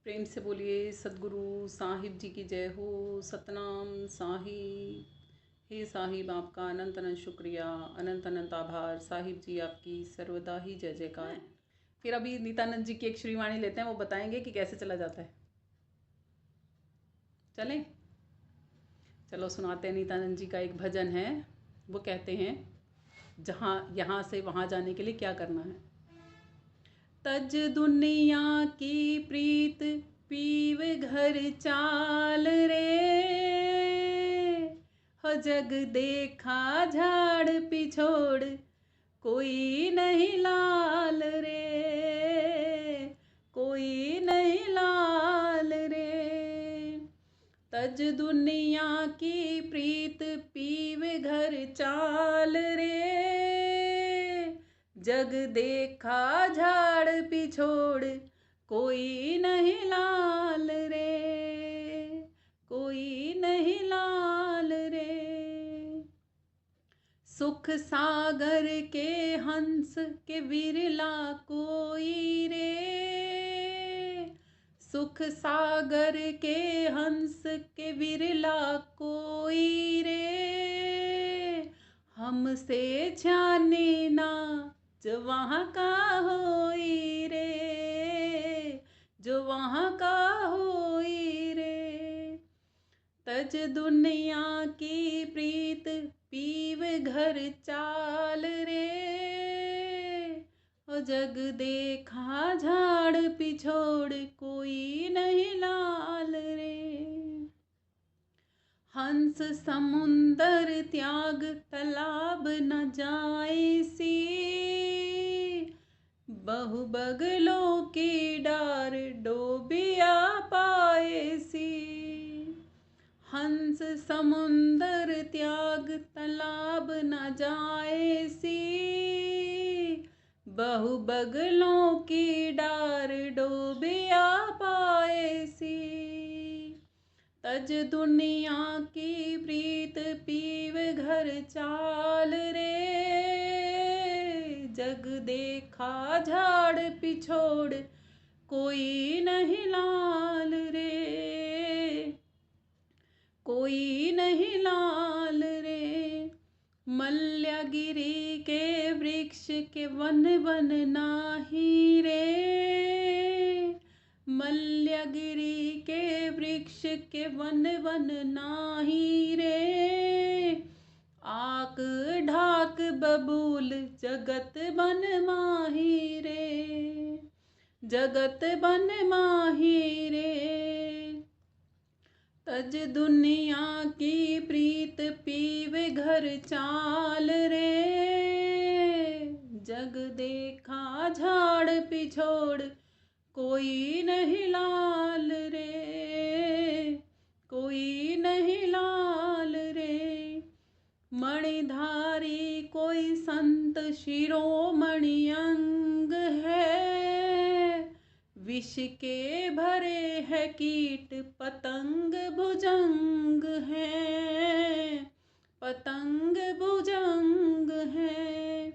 प्रेम से बोलिए सदगुरु साहिब जी की जय हो। सतनाम साहिब। हे साहिब, आपका अनंत अनंत शुक्रिया, अनंत अनंत आभार। साहिब जी आपकी सर्वदा ही जय जयकार। फिर अभी नित्यानंद जी की एक श्रीवाणी लेते हैं, वो बताएंगे कि कैसे चला जाता है। चलें, चलो सुनाते हैं। नित्यानंद जी का एक भजन है, वो कहते हैं जहाँ यहाँ से वहाँ जाने के लिए क्या करना है। तज दुनिया की प्रीत पीव घर चाल रे, हो जग देखा झाड़ पिछोड़ कोई नहीं लाल रे, कोई नहीं लाल रे। तज दुनिया की प्रीत पीव घर चाल रे, जग देखा झाड़ पिछोड़ कोई नहीं लाल रे, कोई नहीं लाल रे। सुख सागर के हंस के विरला कोई रे, सुख सागर के हंस के विरला कोई रे। हमसे जाने ना जो वहाँ का होई रे, जो वहाँ का होई रे। तज दुनिया की प्रीत पीव घर चाल रे, ओ जग देखा झाड़ पिछोड़ कोई नहीं लाल रे। हंस समुंदर त्याग तालाब न जाए सी, बहु बगलों की डार डोबिया पाए सी। हंस समुंदर त्याग तालाब न जाए सी, बहु बगलों की डार डोबिया पाए सी। तज दुनिया की प्रीत पीव घर चाल रे, जग देखा झाड़ पिछोड़ कोई नहीं लाल रे, कोई नहीं लाल रे। मल्यगिरी के वृक्ष के वन वन नाही रे, मल्यगिरी के वृक्ष के वन वन नाही रे। आक ढाक बबूल जगत बन माही रे, जगत बन माही रे। तज दुनिया की प्रीत पीव घर चाल रे, जग देखा झाड़ पिछोड़ कोई नहीं लाल रे, कोई नहीं लाल रे। मणिधारी कोई संत शिरोमणि अंग है, विष के भरे है कीट पतंग भुजंग है, पतंग भुजंग है।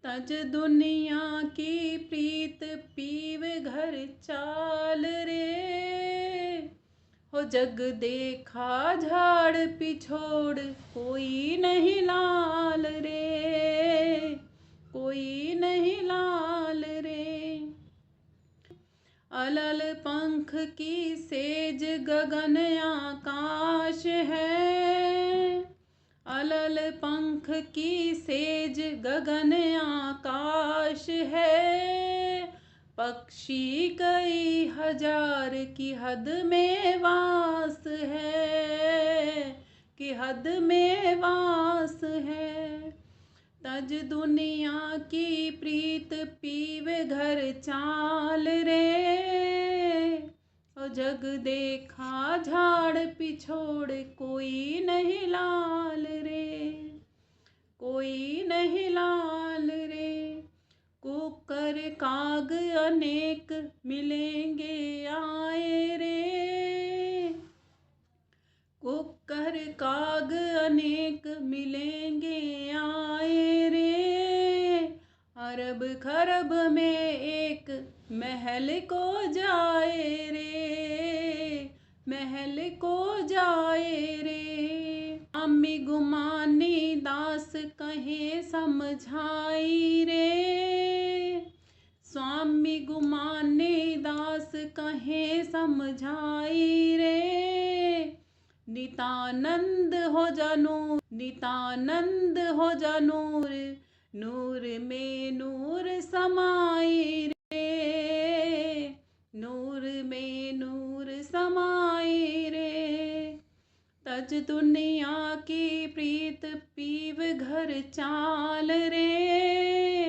तज दुनिया की प्रीत पीव घर चाल रे, हो जग देखा झाड़ पिछोड़ कोई नहीं लाल रे, कोई नहीं लाल रे। अलल पंख की सेज गगन आकाश है, अलल पंख की सेज गगन आकाश है। पक्षी कई हजार की हद में वास है, कि हद में वास है। तज दुनिया की प्रीत पीवे घर चाल रे, ओ जग देखा झाड़ पिछोड़ कोई नहीं लाल रे, कोई नहीं लाल रे। कुकर काग अनेक मिलेंगे आए रे, कुकर काग अनेक मिलेंगे आए रे। अरब खरब में एक महल को जाए रे, महल को जाए रे, स्वामी गुमानी दास कहे समझाई रे, स्वामी गुमानी दास कहे समझाई रे, नितानंद हो जा नूर, नितानंद हो जा नूर, नूर में नूर समाई रे, नूर में नूर समाई रे, तज दुनिया की प्रीत पीव घर चाल रे,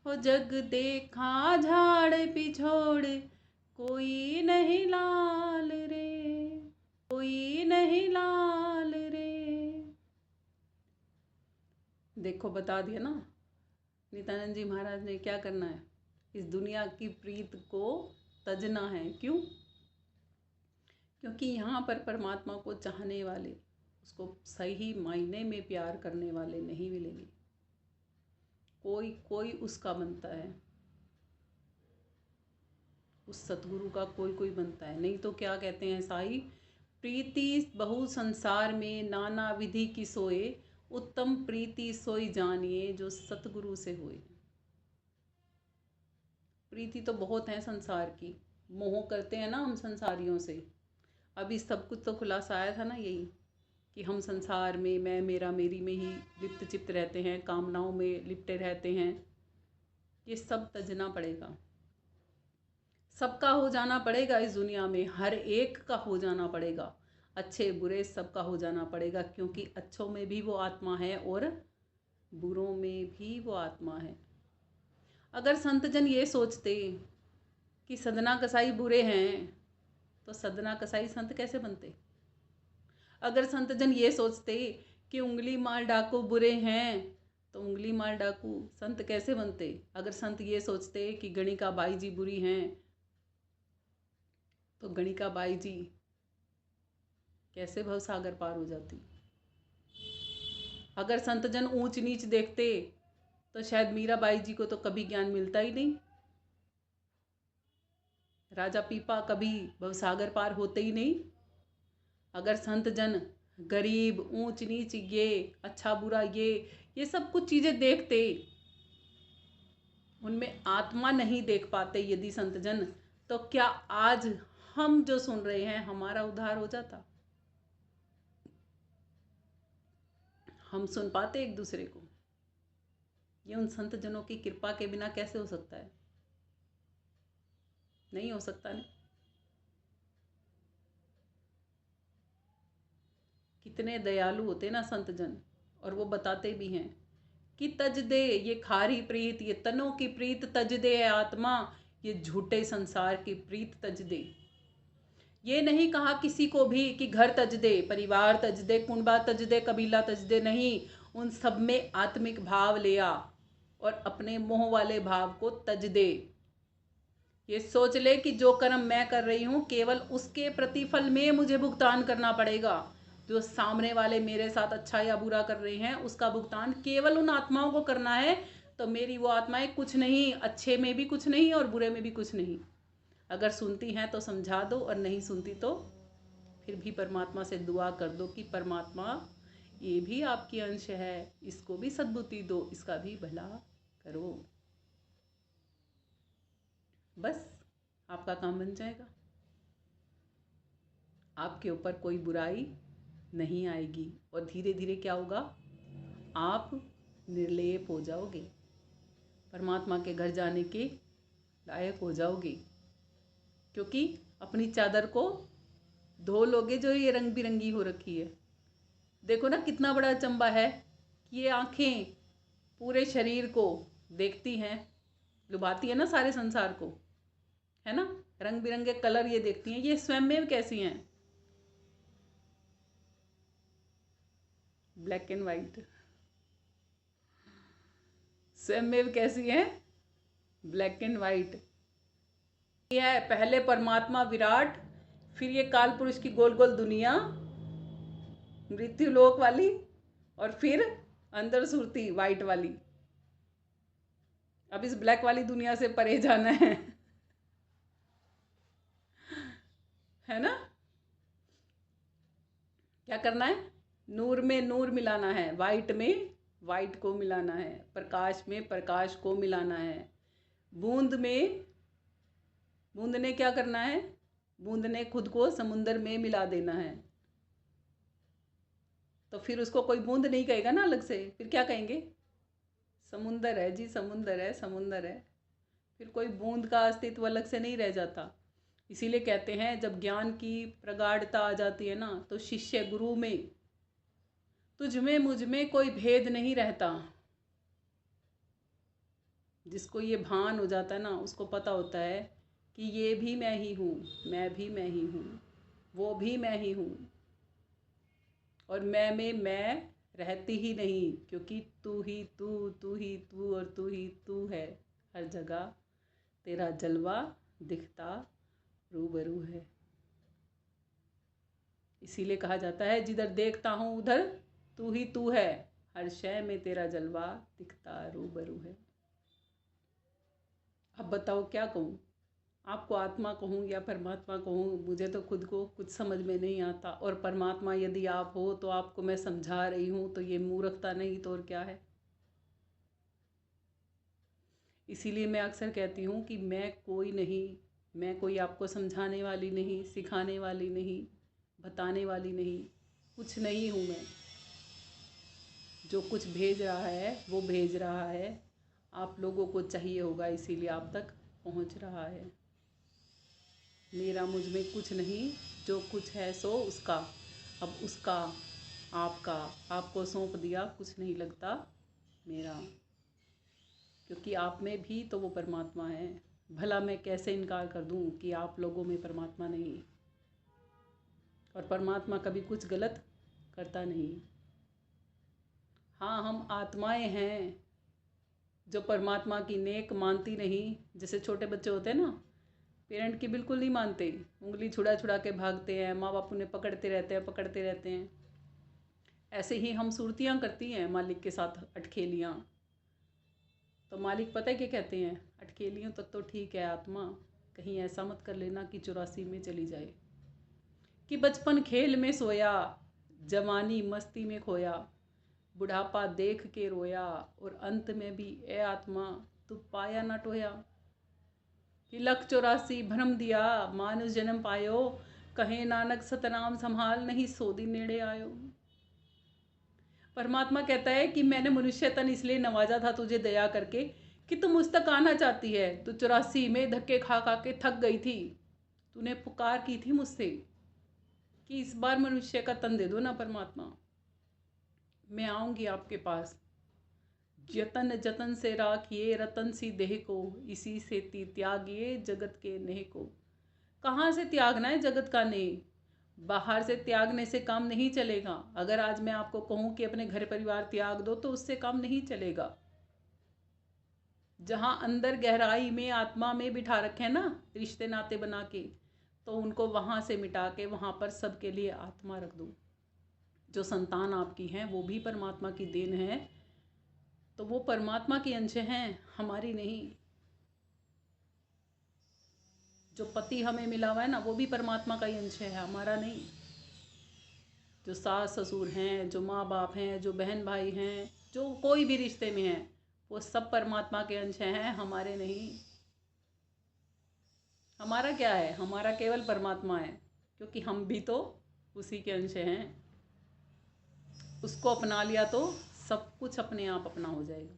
हो जग देखा झाड़ पिछोड़ कोई नहीं लाल रे, कोई नहीं लाल रे। देखो बता दिया ना नित्यानंद जी महाराज ने क्या करना है, इस दुनिया की प्रीत को तजना है। क्यों? क्योंकि यहाँ पर परमात्मा को चाहने वाले, उसको सही मायने में प्यार करने वाले नहीं मिलेंगे। कोई कोई उसका बनता है, उस सतगुरु का कोई कोई बनता है। नहीं तो क्या कहते हैं साईं, प्रीति बहु संसार में नाना विधि की सोए, उत्तम प्रीति सोई जानिए जो सतगुरु से होए। प्रीति तो बहुत है संसार की, मोह करते हैं ना हम संसारियों से। अभी सब कुछ तो खुलासा आया था ना यही, कि हम संसार में मैं मेरा मेरी में ही लिप्त चिप्त रहते हैं, कामनाओं में लिपटे रहते हैं। ये सब तजना पड़ेगा, सबका हो जाना पड़ेगा इस दुनिया में, हर एक का हो जाना पड़ेगा, अच्छे बुरे सबका हो जाना पड़ेगा। क्योंकि अच्छों में भी वो आत्मा है और बुरों में भी वो आत्मा है। अगर संतजन ये सोचते कि सदना कसाई बुरे हैं तो सदना कसाई संत कैसे बनते? अगर संतजन ये सोचते कि उंगली मार डाकू बुरे हैं तो उंगली मार डाकू संत कैसे बनते? अगर संत ये सोचते कि गणिका बाई जी बुरी हैं तो गणिका बाई जी कैसे भवसागर पार हो जाती? अगर संतजन ऊंच नीच देखते तो शायद मीराबाई जी को तो कभी ज्ञान मिलता ही नहीं, राजा पीपा कभी भवसागर पार होते ही नहीं। अगर संतजन गरीब ऊंच नीच ये अच्छा बुरा ये सब कुछ चीज़ें देखते, उनमें आत्मा नहीं देख पाते यदि संतजन, तो क्या आज हम जो सुन रहे हैं हमारा उद्धार हो जाता? हम सुन पाते एक दूसरे को? ये उन संतजनों की कृपा के बिना कैसे हो सकता है? नहीं हो सकता ना। कितने दयालु होते ना संतजन, और वो बताते भी हैं कि तज दे ये खारी प्रीत, ये तनों की प्रीत तज दे आत्मा, ये झूठे संसार की प्रीत तज दे। ये नहीं कहा किसी को भी कि घर तज दे, परिवार तज दे, कुंबा तज दे, कबीला तज दे, नहीं। उन सब में आत्मिक भाव ले आ और अपने मोह वाले भाव को तज दे। ये सोच ले कि जो कर्म मैं कर रही हूँ केवल उसके प्रतिफल में मुझे भुगतान करना पड़ेगा। जो सामने वाले मेरे साथ अच्छा या बुरा कर रहे हैं उसका भुगतान केवल उन आत्माओं को करना है। तो मेरी वो आत्माएं कुछ नहीं, अच्छे में भी कुछ नहीं और बुरे में भी कुछ नहीं। अगर सुनती हैं तो समझा दो, और नहीं सुनती तो फिर भी परमात्मा से दुआ कर दो कि परमात्मा ये भी आपकी अंश है, इसको भी सद्बुद्धि दो, इसका भी भला करो। बस आपका काम बन जाएगा, आपके ऊपर कोई बुराई नहीं आएगी और धीरे धीरे क्या होगा, आप निर्लेप हो जाओगे, परमात्मा के घर जाने के लायक हो जाओगे। क्योंकि अपनी चादर को धो लोगे जो ये रंग बिरंगी हो रखी है। देखो ना कितना बड़ा चंबा है कि ये आँखें पूरे शरीर को देखती हैं, लुभाती है ना सारे संसार को, है ना। रंग बिरंगे कलर ये देखती हैं, ये स्वयं में कैसी हैं? Black and white. स्वयं में कैसी हैं? Black and white. ये है पहले परमात्मा विराट, फिर ये काल पुरुष की गोल गोल दुनिया मृत्यु लोक वाली, और फिर अंदर सुरती वाइट वाली। अब इस ब्लैक वाली दुनिया से परे जाना है। है ना। क्या करना है, नूर में नूर मिलाना है, वाइट में वाइट को मिलाना है, प्रकाश में प्रकाश को मिलाना है। बूंद में, बूंद ने क्या करना है, बूंद ने खुद को समुंदर में मिला देना है। तो फिर उसको कोई बूंद नहीं कहेगा ना अलग से, फिर क्या कहेंगे, समुंदर है जी, समुंदर है, समुंदर है। फिर कोई बूंद का अस्तित्व अलग से नहीं रह जाता। इसीलिए कहते हैं जब ज्ञान की प्रगाढ़ता आ जाती है ना, तो शिष्य गुरु में, तुझ में मुझ में कोई भेद नहीं रहता। जिसको ये भान हो जाता है ना, उसको पता होता है कि ये भी मैं ही हूँ, मैं भी मैं ही हूँ, वो भी मैं ही हूँ, और मैं में मैं रहती ही नहीं, क्योंकि तू ही तू, तू ही तू और तू ही तू है। हर जगह तेरा जलवा दिखता रूबरू है। इसीलिए कहा जाता है जिधर देखता हूँ उधर तू ही तू है, हर शय में तेरा जलवा दिखता रूबरू है। अब बताओ क्या कहूँ, आपको आत्मा कहूँ या परमात्मा कहूँ, मुझे तो खुद को कुछ समझ में नहीं आता। और परमात्मा यदि आप हो तो आपको मैं समझा रही हूँ, तो ये मूर्खता नहीं तो और क्या है। इसीलिए मैं अक्सर कहती हूँ कि मैं कोई नहीं, मैं कोई आपको समझाने वाली नहीं, सिखाने वाली नहीं, बताने वाली नहीं, कुछ नहीं हूँ मैं। जो कुछ भेज रहा है वो भेज रहा है, आप लोगों को चाहिए होगा, इसीलिए आप तक पहुँच रहा है। मेरा मुझ में कुछ नहीं, जो कुछ है सो उसका। अब उसका, आपका, आपको सौंप दिया, कुछ नहीं लगता मेरा, क्योंकि आप में भी तो वो परमात्मा है। भला मैं कैसे इनकार कर दूं कि आप लोगों में परमात्मा नहीं। और परमात्मा कभी कुछ गलत करता नहीं। हाँ, हम आत्माएं हैं जो परमात्मा की नेक मानती नहीं। जैसे छोटे बच्चे होते हैं ना, पेरेंट की बिल्कुल नहीं मानते, उंगली छुड़ा छुड़ा के भागते हैं, माँ बाप उन्हें पकड़ते रहते हैं, पकड़ते रहते हैं। ऐसे ही हम सुरतियाँ करती हैं मालिक के साथ, अटखेलियाँ। तो मालिक पता है क्या कहते हैं, अटखेलियों तक तो ठीक है आत्मा, कहीं ऐसा मत कर लेना कि 84 में चली जाए। कि बचपन खेल में सोया, जवानी मस्ती में खोया, बुढ़ापा देख के रोया, और अंत में भी ए आत्मा तू पाया न टोया। कि 184 भ्रम दिया, मानुष जन्म पायो, कहे नानक सतनाम संभाल, नहीं सो दिन नेड़े आयो। परमात्मा कहता है कि मैंने मनुष्य तन इसलिए नवाजा था तुझे दया करके कि तू मुझ तक आना चाहती है। तू 84 में धक्के खा खा के थक गई थी, तूने पुकार की थी मुझसे कि इस बार मनुष्य का तन दे दो ना परमात्मा, मैं आऊँगी आपके पास। जतन जतन से राखिए रतन सी देह को, इसी से त्यागिए जगत के नेह को। कहाँ से त्यागना है जगत का नेह, बाहर से त्यागने से काम नहीं चलेगा। अगर आज मैं आपको कहूँ कि अपने घर परिवार त्याग दो, तो उससे काम नहीं चलेगा। जहाँ अंदर गहराई में आत्मा में बिठा रखे हैं ना रिश्ते नाते बना के, तो उनको वहाँ से मिटा के वहाँ पर सबके लिए आत्मा रख दो। जो संतान आपकी हैं वो भी परमात्मा की देन है, तो वो परमात्मा के अंश हैं, हमारी नहीं। जो पति हमें मिला हुआ है ना, वो भी परमात्मा का ही अंश है, हमारा नहीं। जो सास ससुर हैं, जो माँ बाप हैं, जो बहन भाई हैं, जो कोई भी रिश्ते में हैं, वो सब परमात्मा के अंश हैं, हमारे नहीं। हमारा क्या है, हमारा केवल परमात्मा है, क्योंकि हम भी तो उसी के अंश हैं। उसको अपना लिया तो सब कुछ अपने आप अपना हो जाएगा।